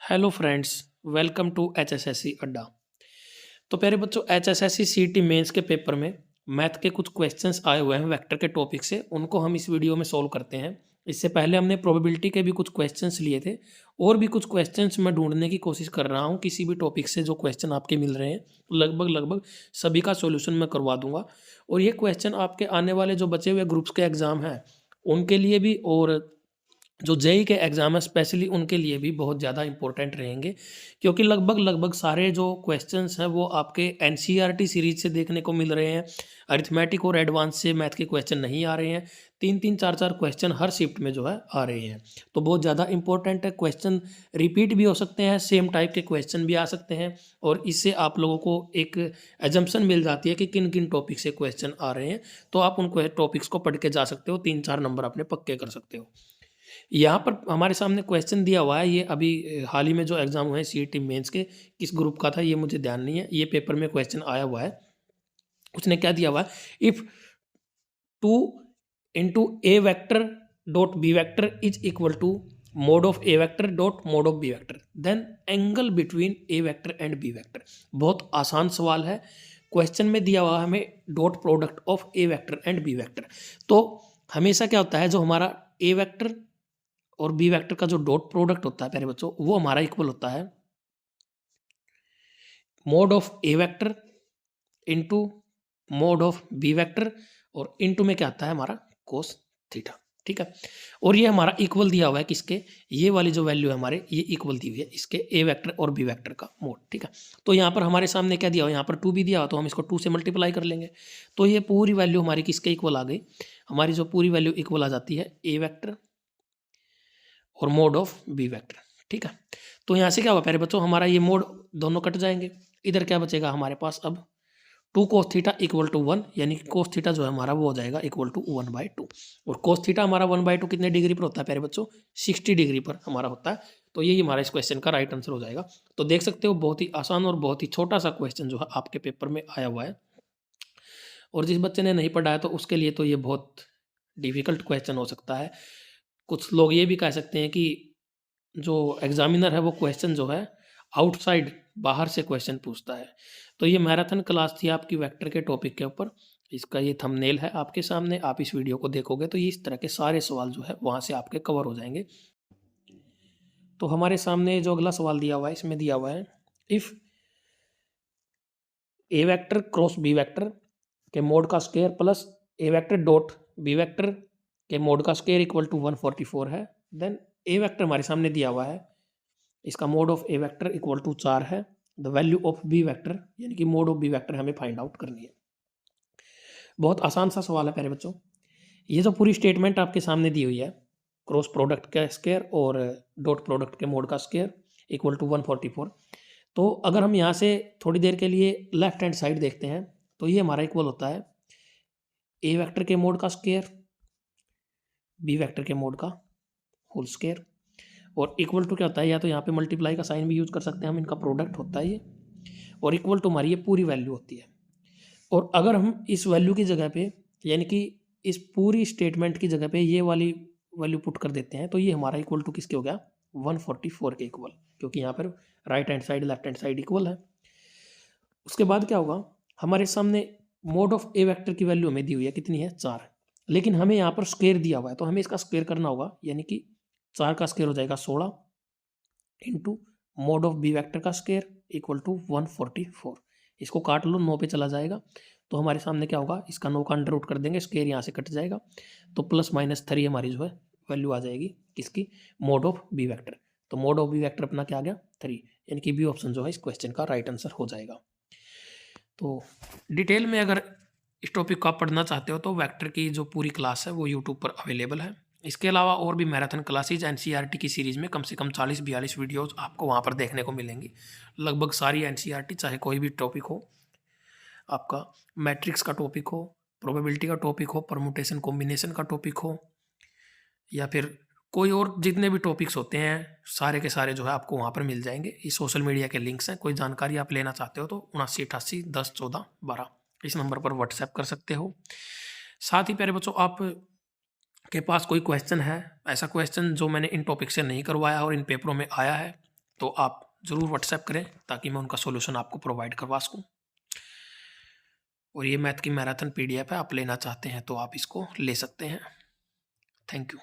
Hello friends, welcome to HSSC Adda. तो प्यारे बच्चों, एचएसएससी सीटी मेंस के पेपर में मैथ के कुछ क्वेश्चंस आए हुए हैं वेक्टर के टॉपिक से, उनको हम इस वीडियो में सॉल्व करते हैं। इससे पहले हमने प्रोबेबिलिटी के भी कुछ क्वेश्चंस लिए थे और भी कुछ क्वेश्चंस मैं ढूंढने की कोशिश कर रहा हूँ। किसी भी टॉपिक से जो क्वेश्चन आपके मिल रहे हैं लगभग लगभग सभी का सॉल्यूशन मैं करवा दूंगा। और ये क्वेश्चन आपके आने वाले जो बचे हुए ग्रुप्स के एग्ज़ाम हैं उनके लिए भी, और जो जेई के एग्ज़ाम है स्पेशली उनके लिए भी बहुत ज़्यादा इंपॉर्टेंट रहेंगे, क्योंकि लगभग लगभग सारे जो क्वेश्चंस हैं वो आपके एनसीईआरटी सीरीज से देखने को मिल रहे हैं। अरिथमेटिक और एडवांस से मैथ के क्वेश्चन नहीं आ रहे हैं। तीन तीन चार चार क्वेश्चन हर शिफ्ट में जो है आ रहे हैं, तो बहुत ज़्यादा इंपॉर्टेंट है। क्वेश्चन रिपीट भी हो सकते हैं, सेम टाइप के क्वेश्चन भी आ सकते हैं, और इससे आप लोगों को एक एजम्पशन मिल जाती है कि किन किन टॉपिक से क्वेश्चन आ रहे हैं। तो आप उन टॉपिक्स को पढ़ के जा सकते हो, 3-4 नंबर अपने पक्के कर सकते हो। यहाँ पर हमारे सामने क्वेश्चन दिया हुआ है, ये अभी हाल ही में जो एग्ज़ाम हुए हैं सीईटी मेंस के, किस ग्रुप का था ये मुझे ध्यान नहीं है। ये पेपर में क्वेश्चन आया हुआ है। उसने क्या दिया हुआ है, if 2 into A vector dot B vector is equal to mod of A vector dot mod of B vector, then angle between A vector and B vector. बहुत आसान सवाल है। क्वेश्चन में दिया हुआ है हमें dot product of A vector and B vector. तो हमेशा क्या होता है, जो हमारा ए वैक्टर और बी वेक्टर का जो डॉट प्रोडक्ट होता है प्यारे बच्चों, वो हमारा इक्वल होता है mod of A vector into mod of B vector, और इंटू में क्या आता है हमारा कोस थीटा। ठीक है, और ये हमारा इक्वल दिया हुआ है किसके, ये वाली जो वैल्यू है हमारे, ये इक्वल दी हुई है इसके ए वेक्टर और बी वेक्टर का मोड। ठीक है, तो यहाँ पर हमारे सामने क्या दिया हुआ है, यहाँ पर 2 भी दिया हुआ, तो हम इसको 2 से मल्टीप्लाई कर लेंगे। तो ये पूरी वैल्यू हमारी किसके इक्वल आ गई, हमारी जो पूरी वैल्यू इक्वल आ जाती है ए वेक्टर और मोड ऑफ बी वेक्टर। ठीक है, तो यहाँ से क्या होगा प्यारे बच्चों, हमारा ये मोड दोनों कट जाएंगे। इधर क्या बचेगा हमारे पास अब 2 कोस थीटा इक्वल टू 1, यानी कि कोस थीटा जो है हमारा वो हो जाएगा इक्वल टू 1/2। और कोस थीटा हमारा 1/2 कितने डिग्री पर होता है प्यारे बच्चों, 60 डिग्री पर हमारा होता है। तो यही हमारा इस क्वेश्चन का राइट आंसर हो जाएगा। तो देख सकते हो बहुत ही आसान और बहुत ही छोटा सा क्वेश्चन जो है आपके पेपर में आया हुआ है, और जिस बच्चे ने नहीं पढ़ा है तो उसके लिए तो ये बहुत डिफिकल्ट क्वेश्चन हो सकता है। कुछ लोग ये भी कह सकते हैं कि जो एग्जामिनर है वो क्वेश्चन जो है आउटसाइड, बाहर से क्वेश्चन पूछता है। तो ये मैराथन क्लास थी आपकी वेक्टर के टॉपिक के ऊपर। इसका ये थंबनेल है आपके सामने, आप इस वीडियो को देखोगे तो ये इस तरह के सारे सवाल जो है वहाँ से आपके कवर हो जाएंगे। तो हमारे सामने जो अगला सवाल दिया हुआ है, इसमें दिया हुआ है if A vector cross B vector के मोड का square plus A vector dot B vector के मोड का स्क्वायर इक्वल टू 144 है, देन ए वेक्टर हमारे सामने दिया हुआ है, इसका mod of A vector equal to 4 है। The value of B vector, यानी कि मोड ऑफ बी वेक्टर हमें फाइंड आउट करनी है। बहुत आसान सा सवाल है प्यारे बच्चों। ये जो पूरी स्टेटमेंट आपके सामने दी हुई है, क्रॉस प्रोडक्ट का स्क्वायर और डॉट प्रोडक्ट के मोड का स्क्वायर इक्वल टू 144। तो अगर हम यहाँ से थोड़ी देर के लिए लेफ्ट हैंड साइड देखते हैं तो ये हमारा इक्वल होता है ए वेक्टर के मोड का स्क्वायर बी वेक्टर के मोड का होल स्क्वायर, और इक्वल टू क्या होता है, या तो यहाँ पे मल्टीप्लाई का साइन भी यूज कर सकते हैं हम, इनका प्रोडक्ट होता है ये, और इक्वल टू हमारी ये पूरी वैल्यू होती है। और अगर हम इस वैल्यू की जगह पे, यानी कि इस पूरी स्टेटमेंट की जगह पे ये वाली वैल्यू पुट कर देते हैं, तो ये हमारा इक्वल टू किसके हो गया, 144 के इक्वल, क्योंकि यहाँ पर right hand side left hand side equal है। उसके बाद क्या होगा, हमारे सामने मोड ऑफ ए वेक्टर की वैल्यू हमें दी हुई है, कितनी है 4, लेकिन हमें यहाँ पर स्क्वायर दिया हुआ है, तो हमें इसका स्क्वायर करना होगा, यानी कि 4 का स्क्वायर हो जाएगा 16 into mod of B vector का स्क्वायर इक्वल टू 144। इसको काट लो, 9 पे चला जाएगा, तो हमारे सामने क्या होगा, इसका 9 का अंडर रूट कर देंगे, स्क्वायर यहाँ से कट जाएगा, तो प्लस माइनस 3 हमारी जो है वैल्यू आ जाएगी किसकी, मोड ऑफ बी वेक्टर। तो मोड ऑफ बी वेक्टर अपना क्या आ गया 3, यानी कि बी ऑप्शन जो है इस क्वेश्चन का राइट आंसर हो जाएगा। तो डिटेल में अगर इस टॉपिक को आप पढ़ना चाहते हो तो वेक्टर की जो पूरी क्लास है वो यूट्यूब पर अवेलेबल है। इसके अलावा और भी मैराथन क्लासेज एनसीईआरटी की सीरीज़ में कम से कम 40-42 वीडियोस आपको वहाँ पर देखने को मिलेंगी। लगभग सारी एनसीईआरटी, चाहे कोई भी टॉपिक हो, आपका मैट्रिक्स का टॉपिक हो, प्रोबेबिलिटी का टॉपिक हो, परमुटेशन कॉम्बिनेशन का टॉपिक हो, या फिर कोई और जितने भी टॉपिक्स होते हैं सारे के सारे जो है आपको वहाँ पर मिल जाएंगे। ये सोशल मीडिया के लिंक्स हैं, कोई जानकारी आप लेना चाहते हो तो 7988101412 इस नंबर पर व्हाट्सएप कर सकते हो। साथ ही प्यारे बच्चों, आप के पास कोई क्वेश्चन है, ऐसा क्वेश्चन जो मैंने इन टॉपिक से नहीं करवाया और इन पेपरों में आया है, तो आप ज़रूर व्हाट्सएप करें ताकि मैं उनका सॉल्यूशन आपको प्रोवाइड करवा सकूँ। और ये मैथ की मैराथन PDF है, आप लेना चाहते हैं तो आप इसको ले सकते हैं। Thank you.